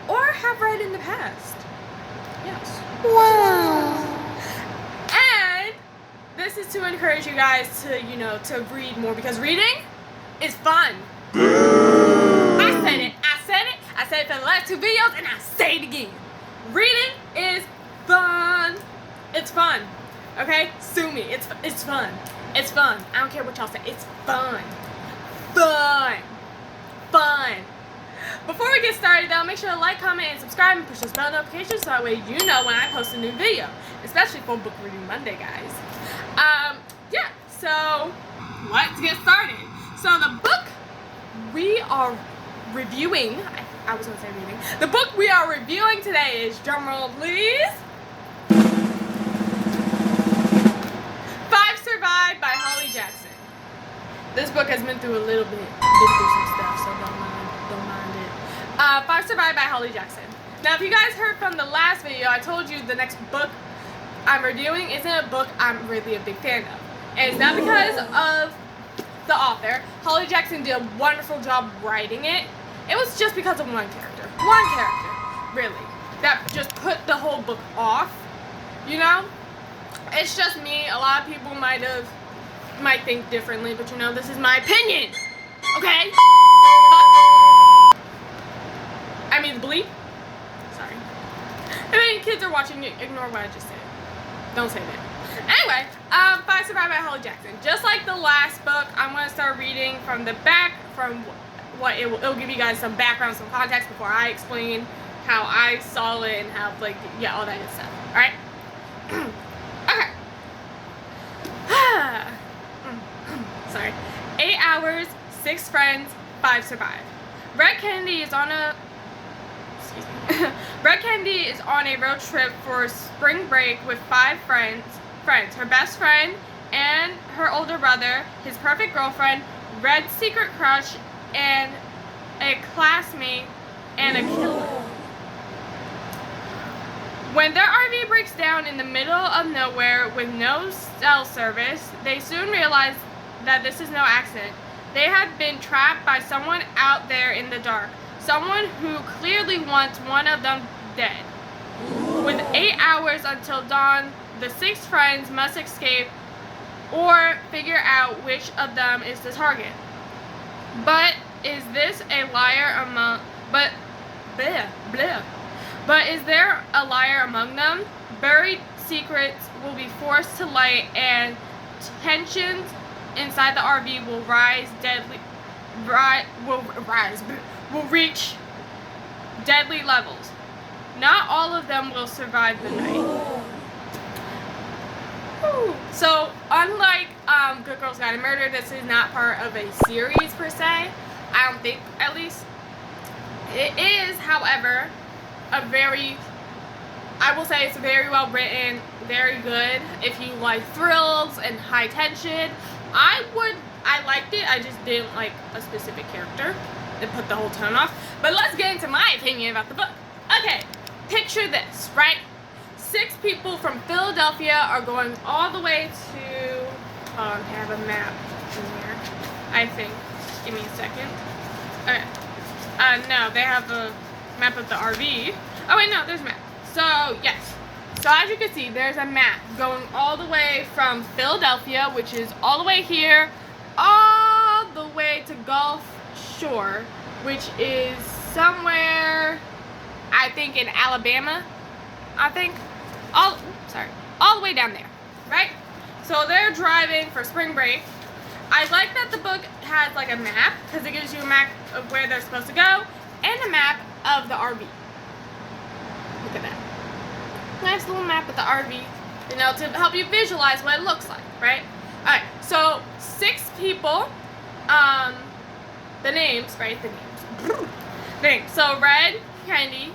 or have read in the past. Yes. Wow. And this is to encourage you guys to, to read more, because reading is fun. I said it. I said it for the last 2 videos, and I say it again. Reading is fun. It's fun. Okay? Sue me. It's fun. It's fun. I don't care what y'all say. It's fun. Fun. Before we get started though, make sure to like, comment, and subscribe, and push those bell notifications so that way you know when I post a new video. Especially for Book Reading Monday, guys. Yeah, so let's get started. So the book we are reviewing, I was gonna say reading. The book we are reviewing today is, drumroll please, 5 Survive by Holly Jackson. This book has been through a little bit, some stuff, so don't mind it. 5 Survive by Holly Jackson. Now, if you guys heard from the last video, I told you the next book I'm reviewing isn't a book I'm really a big fan of. And it's not because of the author. Holly Jackson did a wonderful job writing it. It was just because of one character. One character, really. That just put the whole book off, you know? It's just me. A lot of people might think differently, but this is my opinion. Okay? I mean, bleep. Sorry. I mean, kids are watching. Ignore what I just said. Don't say that. Anyway, 5 Survive by Holly Jackson. Just like the last book, I'm going to start reading from the back, from what it'll give you guys some background, some context before I explain how I saw it and how, all that good stuff. Alright? Okay. Sorry. 8 hours, 6 friends, 5 survive. Red Kennedy is on a road trip for spring break with 5 friends. Her best friend and her older brother, his perfect girlfriend, Red's secret crush, and a classmate, and a killer. When their RV breaks down in the middle of nowhere with no cell service, they soon realize that this is no accident. They have been trapped by someone out there in the dark. Someone who clearly wants one of them dead. With 8 hours until dawn, the 6 friends must escape or figure out which of them is the target. But is this a liar among... But is there a liar among them? Buried secrets will be forced to light, and tensions inside the RV will will reach deadly levels. Not all of them will survive the night. So, unlike Good Girls Guide to Murder, this is not part of a series per se. I don't think, at least. It is, however, I will say it's very well written, very good. If you like thrills and high tension, I liked it. I just didn't like a specific character. It put the whole tone off. But let's get into my opinion about the book. Okay, picture this, right? 6 people from Philadelphia are going all the way to... I have a map in here, I think. Give me a second. Okay. No, they have a map of the RV. Oh, wait, no, there's a map. So, yes. So, as you can see, there's a map going all the way from Philadelphia, which is all the way here, all the way to Gulf Shore, which is somewhere, I think, in Alabama. I think. All the way down there, right? So they're driving for spring break. I like that the book has like a map, because it gives you a map of where they're supposed to go, and a map of the RV. Look at that. Nice little map of the RV, to help you visualize what it looks like, right? Alright, so 6 people, the names, right? The names. So Red Kennedy,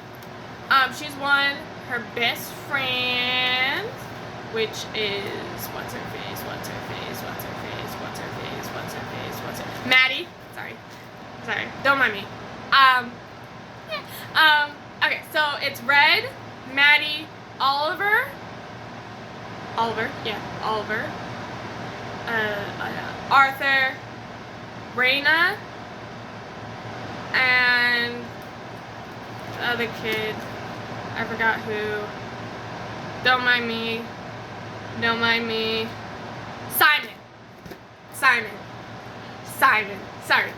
she's one. Her best friend, which is what's her face, Maddie. Sorry, don't mind me. Okay, so it's Red, Maddie, Oliver, Arthur, Raina, and other kid. I forgot who. Don't mind me. Don't mind me. Simon. Simon. Simon. Sorry.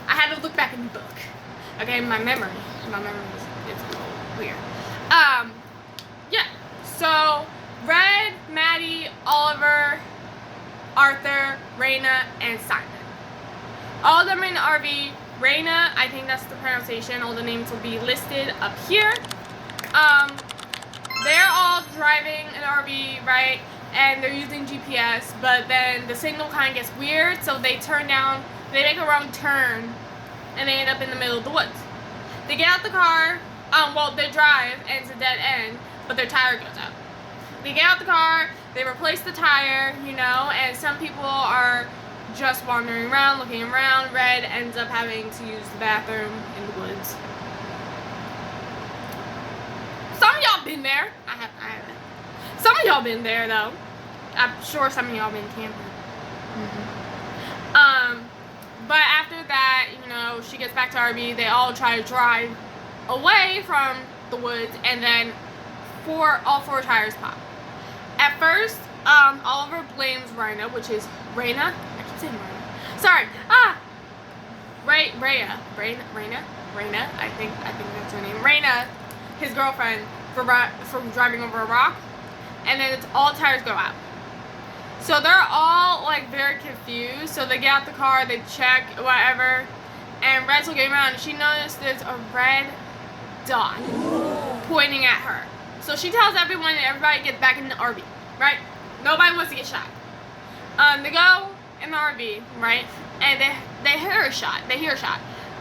I had to look back in the book. Okay, my memory is it's a little weird. Yeah. So Red, Maddie, Oliver, Arthur, Raina, and Simon. All of them are in the RV. Raina, I think that's the pronunciation. All the names will be listed up here. They're all driving an RV, right? And they're using GPS, but then the signal kind of gets weird, so they make a wrong turn, and they end up in the middle of the woods. They get out the car, they drive, and it's a dead end, but their tire goes out. They get out the car, they replace the tire, and some people are just wandering around, looking around. Red ends up having to use the bathroom in the woods. Some of y'all been there. I haven't. Some of y'all been there, though. I'm sure some of y'all been camping. But after that, she gets back to RV. They all try to drive away from the woods, and then all four tires pop. At first, Oliver blames Raina, which is Raina. I keep saying Raina. Sorry. Raina. I think that's her name. Raina, his girlfriend, for driving over a rock, and then all tires go out. So they're all very confused. So they get out the car, they check whatever, and Red's looking around, and she noticed there's a red dot pointing at her. So she tells everyone, and everybody gets back in the RV, right? Nobody wants to get shot. They go in the RV, right? And they hear a shot.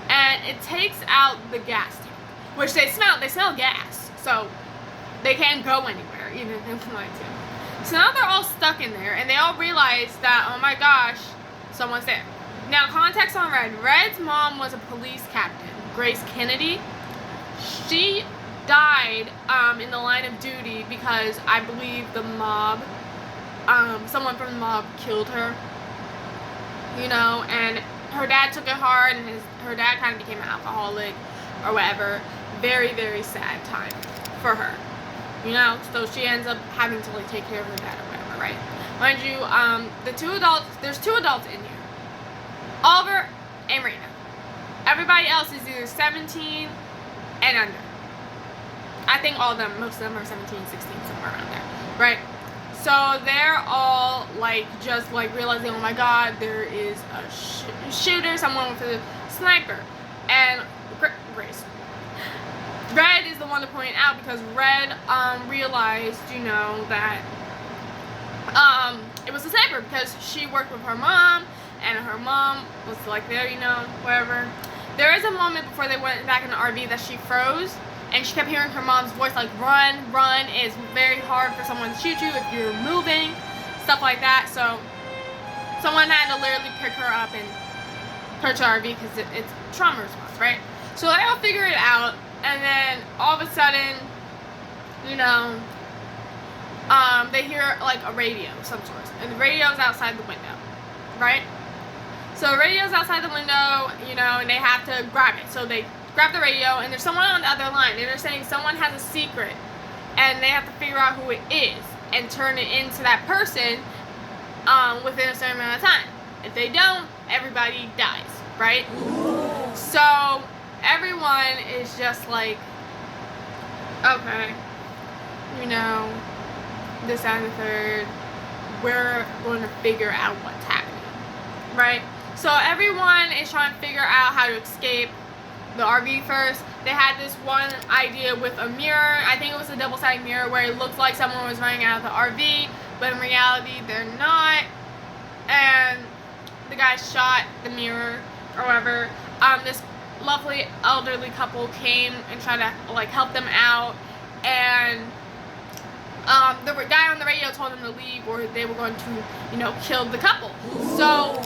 And it takes out the gas tank, which they smell gas. So they can't go anywhere, even if they wanted to. So now they're all stuck in there, and they all realize that, oh my gosh, someone's there. Now, context on Red. Red's mom was a police captain, Grace Kennedy. She died in the line of duty because I believe the mob, someone from the mob killed her, and her dad took it hard, and her dad kind of became an alcoholic or whatever. Very, very sad time for her, so she ends up having to take care of her dad or whatever, right? Mind you, there's two adults in here, Oliver and Raina. Everybody else is either 17 and under. I think most of them are 17, 16, somewhere around there, right? So they're all just realizing, oh my god, there is a shooter, someone with a sniper. And Grace. Red is the one to point out, because Red realized, that it was a sniper, because she worked with her mom, and her mom was there, wherever. There is a moment before they went back in the RV that she froze, and she kept hearing her mom's voice run. It's very hard for someone to shoot you if you're moving, stuff like that. So someone had to literally pick her up and put her to RV because it's trauma response, right? So they all figure it out, and then all of a sudden, they hear a radio of some sort, and the radio's outside the window, right? So the radio's outside the window, and they have to grab it. So they grab the radio, and there's someone on the other line, and they're saying someone has a secret, and they have to figure out who it is and turn it into that person within a certain amount of time. If they don't, everybody dies, right? So everyone is just okay, this and the third, we're going to figure out what's happening, right? So everyone is trying to figure out how to escape the RV first. They had this one idea with a mirror. I think it was a double-sided mirror where it looked like someone was running out of the RV, but in reality they're not. And the guy shot the mirror or whatever. This lovely elderly couple came and tried to help them out, and the guy on the radio told them to leave or they were going to kill the couple. So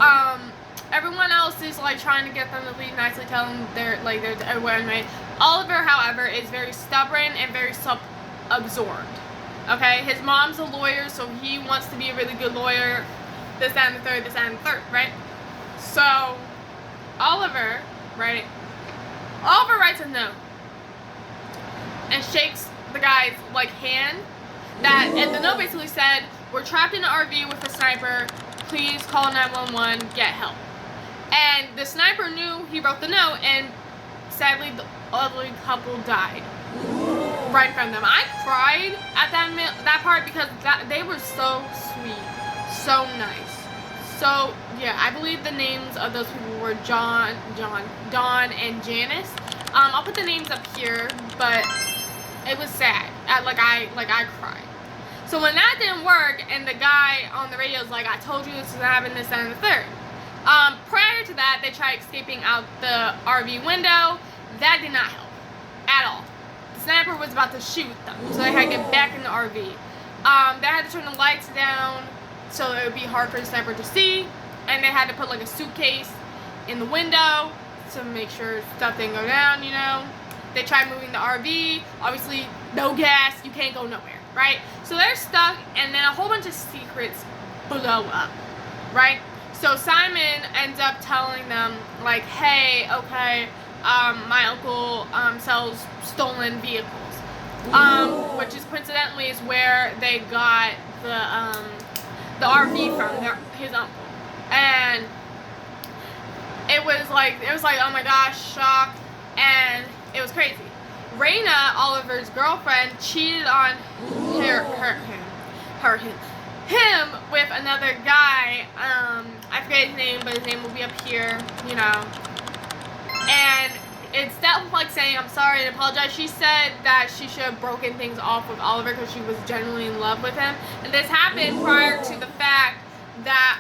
everyone else is trying to get them to leave nicely, tell them they're everyone, right? Oliver, however, is very stubborn and very self-absorbed. Okay, his mom's a lawyer, so he wants to be a really good lawyer. This, that, and the third, right? So Oliver, right? Oliver writes a note and shakes the guy's like hand. And the note basically said, "We're trapped in an RV with a sniper. Please call 911. Get help." And the sniper knew he wrote the note, and sadly, the elderly couple died right in front of them. I cried at that part because they were so sweet, so nice. So yeah, I believe the names of those people were Dawn, and Janice. I'll put the names up here, but it was sad. I cried. So when that didn't work, and the guy on the radio was like, "I told you this was gonna happen, this, and the third." Prior to that, they tried escaping out the RV window. That did not help at all. The sniper was about to shoot them, so they had to get back in the RV. They had to turn the lights down so it would be hard for the sniper to see, and they had to put like a suitcase in the window to make sure stuff didn't go down, you know. They tried moving the RV. Obviously, no gas, you can't go nowhere, right? So they're stuck, and then a whole bunch of secrets blow up, right? So Simon ends up telling them, like, "Hey, okay, my uncle sells stolen vehicles," which is coincidentally is where they got the RV from, his uncle. And it was like, oh my gosh, shock, and it was crazy. Raina, Oliver's girlfriend, cheated on him with another guy. I forget his name, but his name will be up here, you know. And instead of like saying I'm sorry and apologize, she said that she should have broken things off with Oliver because she was genuinely in love with him. And this happened prior to the fact that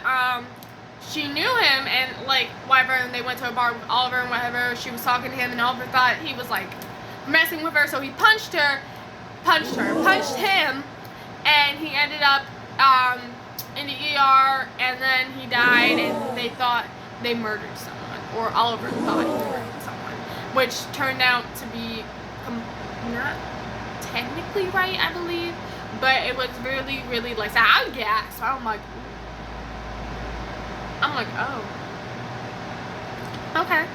she knew him, and like whatever, and they went to a bar with Oliver and whatever. She was talking to him, and Oliver thought he was like messing with her, so he punched him, and he ended up in the ER, and then he died, and they thought they murdered someone, or Oliver thought he murdered someone, which turned out to be not technically right, I believe, but it was really, really like sad. I gasped. I'm like, oh, okay.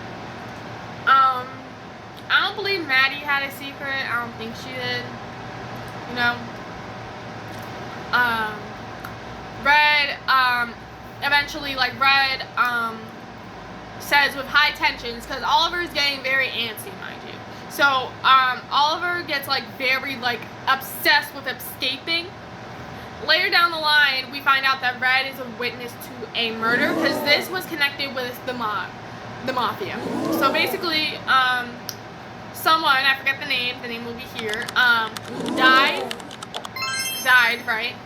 I don't believe Maddie had a secret. I don't think she did. You know. Red, eventually, like, Red, says with high tensions, because Oliver's getting very antsy, mind you. So, Oliver gets, like, very, like, obsessed with escaping. Later down the line, we find out that Red is a witness to a murder, because this was connected with the mafia. So, basically, someone, I forget the name will be here, died, right?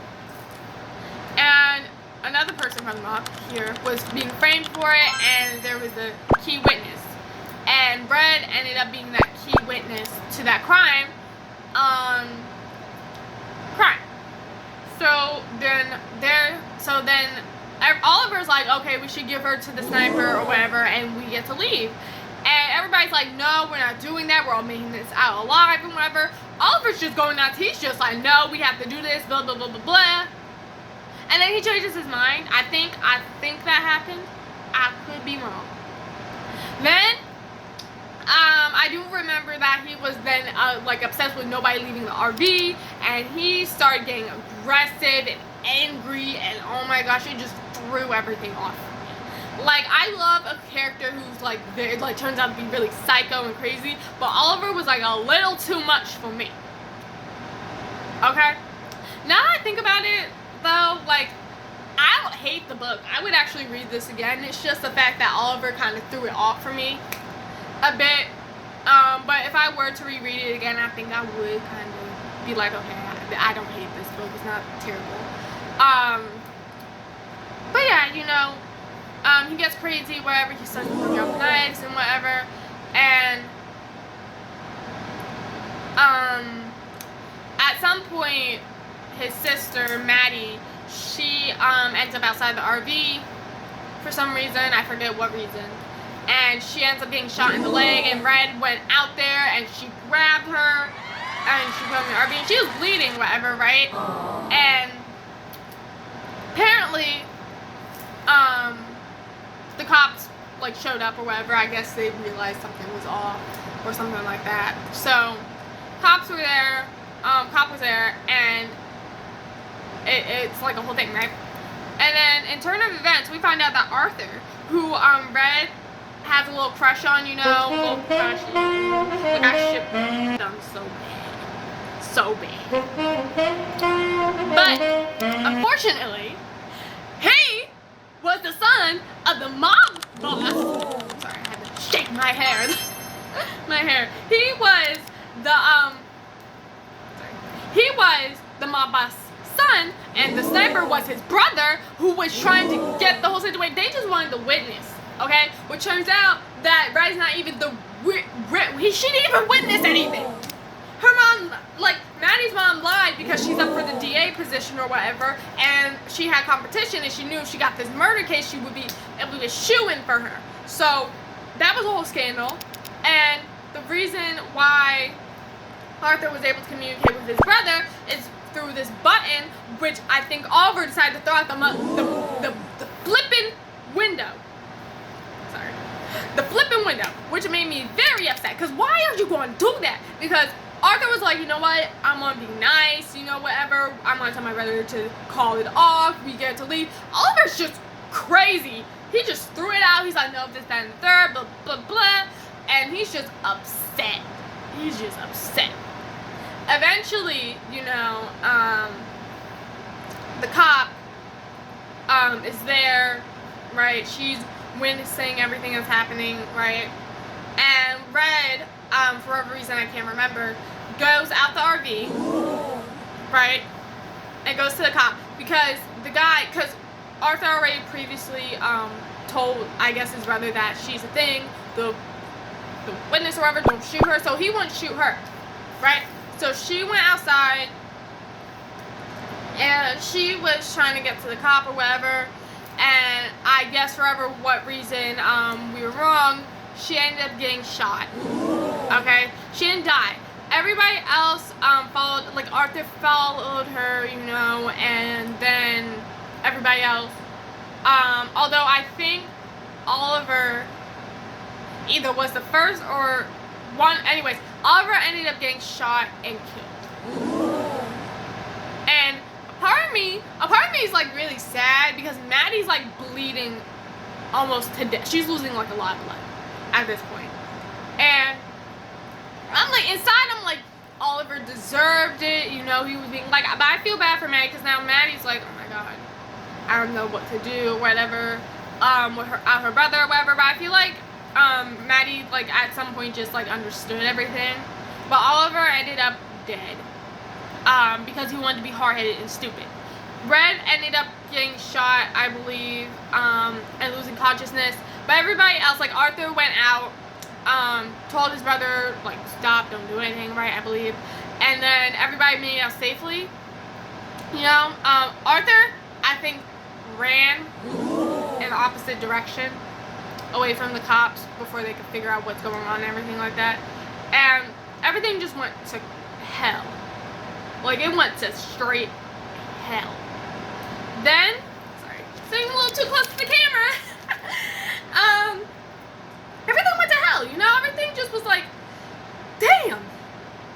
And another person from the mob here was being framed for it, and there was a key witness. And Red ended up being that key witness to that crime. So then Oliver's like, okay, we should give her to the sniper or whatever, and we get to leave. And everybody's like, no, we're not doing that. We're all making this out alive and whatever. Oliver's just going nuts. He's just like, no, we have to do this, blah, blah, blah, blah, blah. And then he changes his mind. I think that happened. I could be wrong. Then, I do remember that he was then, like, obsessed with nobody leaving the RV. And he started getting aggressive and angry. And, oh my gosh, it just threw everything off. Like, I love a character who's, like, turns out to be really psycho and crazy. But Oliver was, like, a little too much for me. Okay? Now that I think about it, though, like, I don't hate the book. I would actually read this again. It's just the fact that Oliver kind of threw it off for me a bit. But if I were to reread it again, I think I would kind of be like, okay, I don't hate this book. It's not terrible. But yeah, you know, he gets crazy wherever he starts pulling out knives and whatever. And at some point, his sister, Maddie, she ends up outside the RV for some reason. I forget what reason. And she ends up getting shot in the leg, and Red went out there and she grabbed her and she put her in the RV, and she was bleeding, whatever, right? And apparently, the cops like showed up or whatever. I guess they realized something was off or something like that. So Cops were there. Cop was there, and it's like a whole thing, right? And then in turn of events, we find out that Arthur, who Red has a little crush on, you know, little crush. Like I shipped them so bad. But unfortunately, he was the son of the mob boss. Sorry, I had to shake my hair. My hair. He was the mob boss son, and the sniper was his brother, who was trying to get the whole situation. They just wanted to witness, okay? Which turns out that Red's not even she didn't even witness anything. Her mom, like, Maddie's mom lied because she's up for the DA position or whatever, and she had competition, and she knew if she got this murder case, it would be a shoo-in for her. So, that was a whole scandal, and the reason why Arthur was able to communicate with his brother is through this button, which I think Oliver decided to throw out the flipping window. Sorry. The flipping window, which made me very upset, because why are you going to do that? Because Arthur was like, you know what, I'm going to be nice, you know, whatever, I'm going to tell my brother to call it off, we get to leave. Oliver's just crazy. He just threw it out. He's like, no, this, that, and the third, blah, blah, blah, and he's just upset. He's just upset. Eventually, you know, the cop is there, right? She's witnessing everything that's happening, right? And Red, for whatever reason I can't remember, goes out the RV, right? And goes to the cop because Arthur already previously told, I guess, his brother that she's a thing, the witness or whatever, don't shoot her, so he wouldn't shoot her, right? So she went outside, and she was trying to get to the cop or whatever, and I guess for what reason we were wrong, she ended up getting shot, okay? She didn't die. Everybody else followed, like Arthur followed her, you know, and then everybody else, although I think Oliver either was the first or one, anyways, Oliver ended up getting shot and killed. And a part of me is like really sad because Maddie's like bleeding almost to death. She's losing like a lot of blood at this point. And I'm like, inside I'm like, Oliver deserved it, you know, he was being like, but I feel bad for Maddie because now Maddie's like, oh my god, I don't know what to do, whatever, with her brother or whatever, but I feel like Maddie, like, at some point just, like, understood everything, but Oliver ended up dead, because he wanted to be hard-headed and stupid. Red ended up getting shot, I believe, and losing consciousness, but everybody else, like, Arthur went out, told his brother, like, stop, don't do anything, right, I believe, and then everybody made it out safely, you know. Arthur, I think, ran in the opposite direction, away from the cops before they could figure out what's going on and everything like that. And everything just went to hell. Like, it went to straight hell. Then, sorry, sitting a little too close to the camera. Everything went to hell, you know? Everything just was like, damn.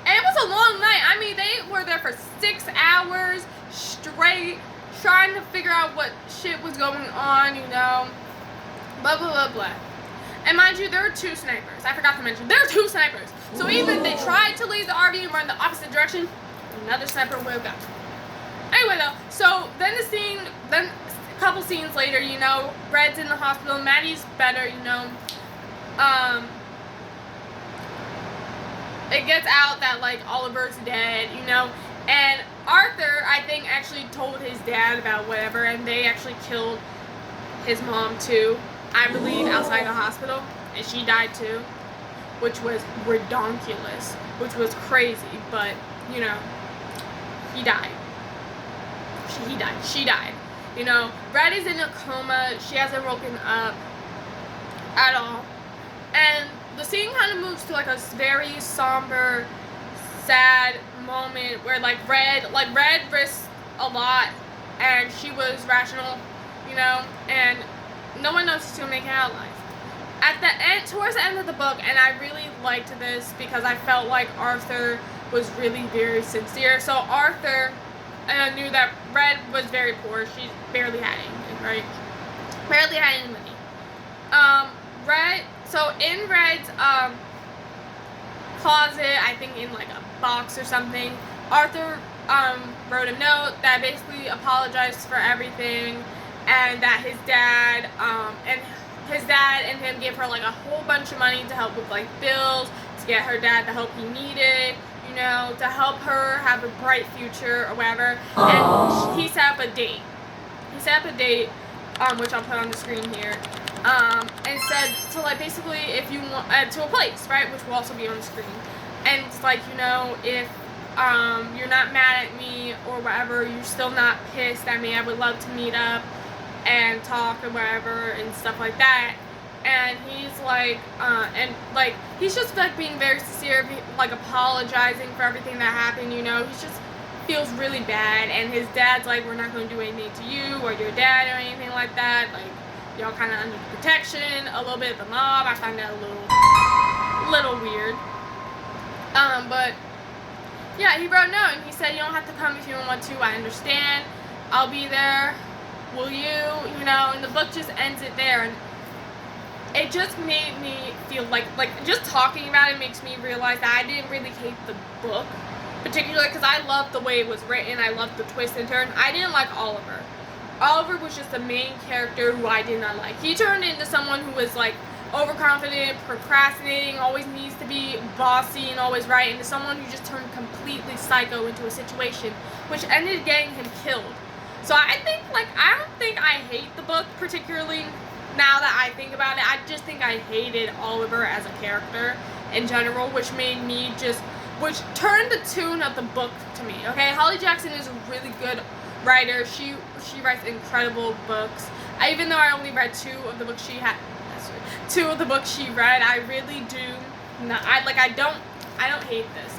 And it was a long night. I mean, they were there for 6 hours straight, trying to figure out what shit was going on, you know? Blah, blah, blah, blah. And mind you, there were 2 snipers. I forgot to mention, there were 2 snipers. So even if they tried to leave the RV and run the opposite direction, another sniper would have got them. Anyway, though, so then a couple scenes later, you know, Red's in the hospital, Maddie's better, you know. It gets out that, like, Oliver's dead, you know. And Arthur, I think, actually told his dad about whatever, and they actually killed his mom, too. I believe, outside the hospital, and she died too, which was redonkulous, which was crazy, but, you know, he died. She died, you know. Red is in a coma, she hasn't woken up at all, and the scene kind of moves to, like, a very somber, sad moment where, like, Red risked a lot, and she was rational, you know, and no one knows she's gonna make it out alive. At the end, towards the end of the book, and I really liked this because I felt like Arthur was really very sincere. So Arthur knew that Red was very poor. She barely had anything, right? Barely had any money. So in Red's closet, I think in like a box or something, Arthur wrote a note that basically apologized for everything, and that his dad and him gave her like a whole bunch of money to help with like bills, to get her dad the help he needed, you know, to help her have a bright future or whatever. And he set up a date. Which I'll put on the screen here. And said to like basically if you want to a place, right, which will also be on the screen. And it's like, you know, if you're not mad at me or whatever, you're still not pissed at me, I would love to meet up and talk or whatever and stuff like that. And he's like, he's just like being very sincere, like apologizing for everything that happened, you know. He's just feels really bad, and his dad's like, we're not going to do anything to you or your dad or anything like that, like, y'all kind of under protection, a little bit of the mob. I find that a little weird. But yeah, he wrote a note and he said, you don't have to come if you don't want to, I understand, I'll be there, will you, you know. And the book just ends it there, and it just made me feel like just talking about it makes me realize that I didn't really hate the book, particularly because I loved the way it was written, I loved the twist and turn. I didn't like Oliver. Oliver was just the main character who I did not like. He turned into someone who was like overconfident, procrastinating, always needs to be bossy and always right, into someone who just turned completely psycho into a situation, which ended getting him killed. So I think, like, I don't think I hate the book particularly now that I think about it. I just think I hated Oliver as a character in general, which turned the tune of the book to me, okay? Holly Jackson is a really good writer. She writes incredible books. Even though I only read two of the books she read, I really do not, I don't hate this.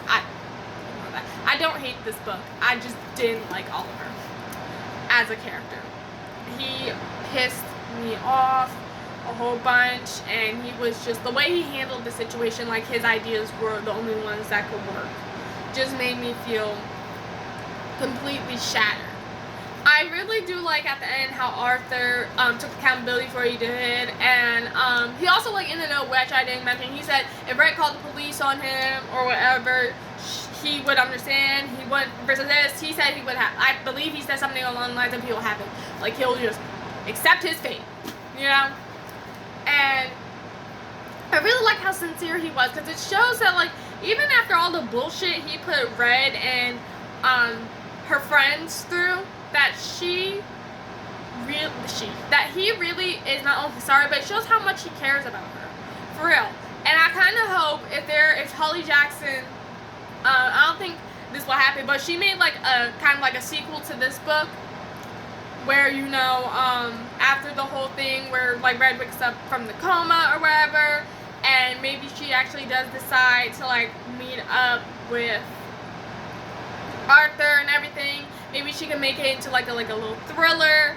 I don't hate this book. I just didn't like Oliver as a character. He pissed me off a whole bunch, and he was just, the way he handled the situation, like his ideas were the only ones that could work, just made me feel completely shattered. I really do like at the end how Arthur took accountability for what he did, and he also, like, in the note, which I didn't mention, he said if Red called the police on him or whatever, he would understand. He would, versus this, he said he would have, I believe he said something along the lines of he'll have it, like he'll just accept his fate, you know. And I really like how sincere he was, because it shows that, like, even after all the bullshit he put Red and her friends through, that he really is not only sorry, but it shows how much he cares about her, for real. And I kind of hope if Holly Jackson, I don't think this will happen, but she made like a kind of like a sequel to this book, where, you know, after the whole thing where like Red wakes up from the coma or whatever, and maybe she actually does decide to like meet up with Arthur and everything. Maybe she can make it into like a little thriller,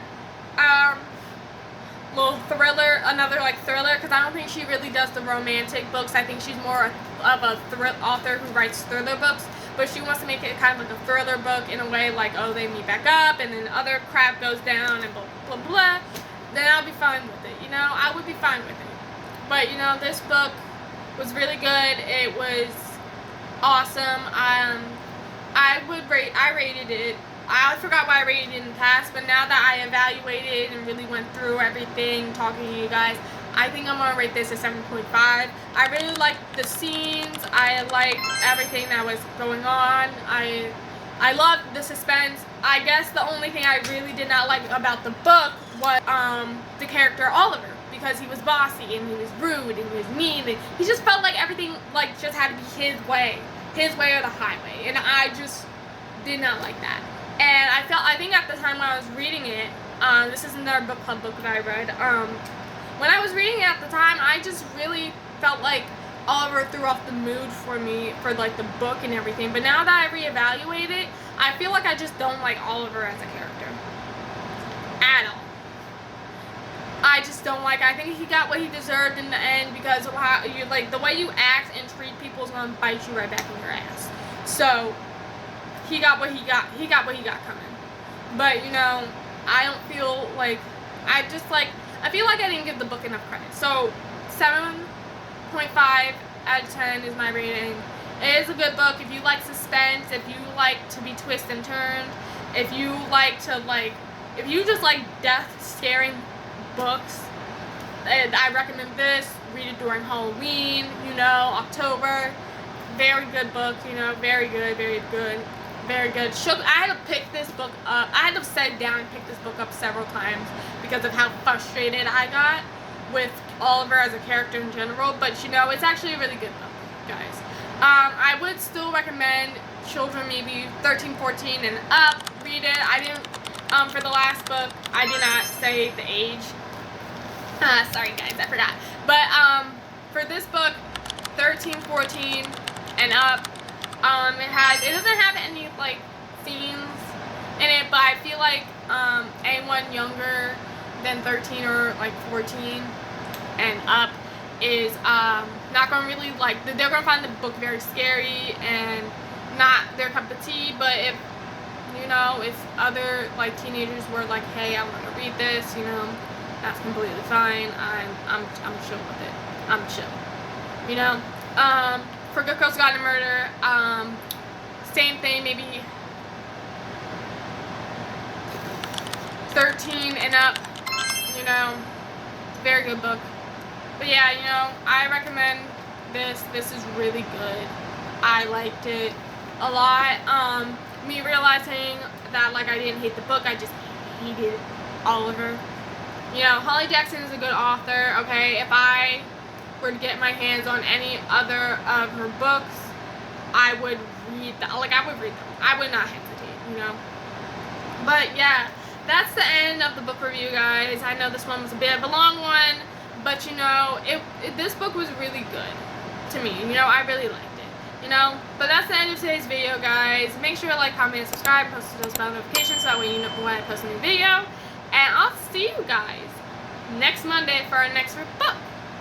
another like thriller, because I don't think she really does the romantic books. I think she's more of a author who writes thriller books, but she wants to make it kind of like a thriller book in a way, like, oh, they meet back up and then other crap goes down and blah blah blah. Then I'll be fine with it, you know. I would be fine with it. But, you know, this book was really good. It was awesome. I rated it. I forgot why I rated it in the past, but now that I evaluated it and really went through everything, talking to you guys, I think I'm going to rate this a 7.5. I really liked the scenes. I liked everything that was going on. I loved the suspense. I guess the only thing I really did not like about the book was the character Oliver, because he was bossy and he was rude and he was mean, and he just felt like everything like just had to be his way or the highway, and I just did not like that. And I think at the time when I was reading it, this is another book club book that I read, when I was reading it at the time, I just really felt like Oliver threw off the mood for me for like the book and everything. But now that I reevaluate it, I feel like I just don't like Oliver as a character at all. I just don't like. I think he got what he deserved in the end, because of how you, like, the way you act and treat people is gonna bite you right back in your ass. So he got what he got. He got what he got coming. But you know, I don't feel like I feel like I didn't give the book enough credit. So 7.5 out of 10 is my rating. It is a good book if you like suspense, if you like to be twist and turned, if you just like death scaring books. And I recommend this. Read it during Halloween, you know, October. Very good book, you know, very good, very good, very good. I had to pick this book up. I had to sit down and pick this book up several times because of how frustrated I got with Oliver as a character in general. But, you know, it's actually a really good book, guys. I would still recommend children maybe 13, 14 and up. Read it. I didn't, for the last book, I did not say the age. Sorry guys, I forgot. But for this book, 13, 14 and up, it doesn't have any like scenes in it, but I feel like anyone younger than 13 or like 14 and up is not gonna really like. They're gonna find the book very scary and not their cup of tea. But if you know, if other like teenagers were like, hey, I want to read this, you know, that's completely fine. I'm chill with it. I'm chill. You know? For Good Girls Gone to Murder, same thing, maybe 13 and up, you know, very good book. But yeah, you know, I recommend this. This is really good. I liked it a lot. Me realizing that like I didn't hate the book, I just hated Oliver. You know, Holly Jackson is a good author, okay? If I were to get my hands on any other of her books, I would read them. Like, I would read them. I would not hesitate, you know? But, yeah, that's the end of the book review, guys. I know this one was a bit of a long one, but, you know, this book was really good to me. You know, I really liked it, you know? But that's the end of today's video, guys. Make sure to like, comment, and subscribe, post those bell notifications so that way you know when I post a new video. And I'll see you guys next Monday for our next book,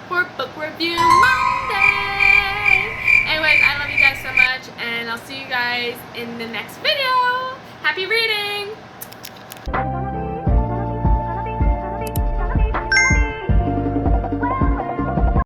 for Book Review Monday. Anyways, I love you guys so much, and I'll see you guys in the next video. Happy reading!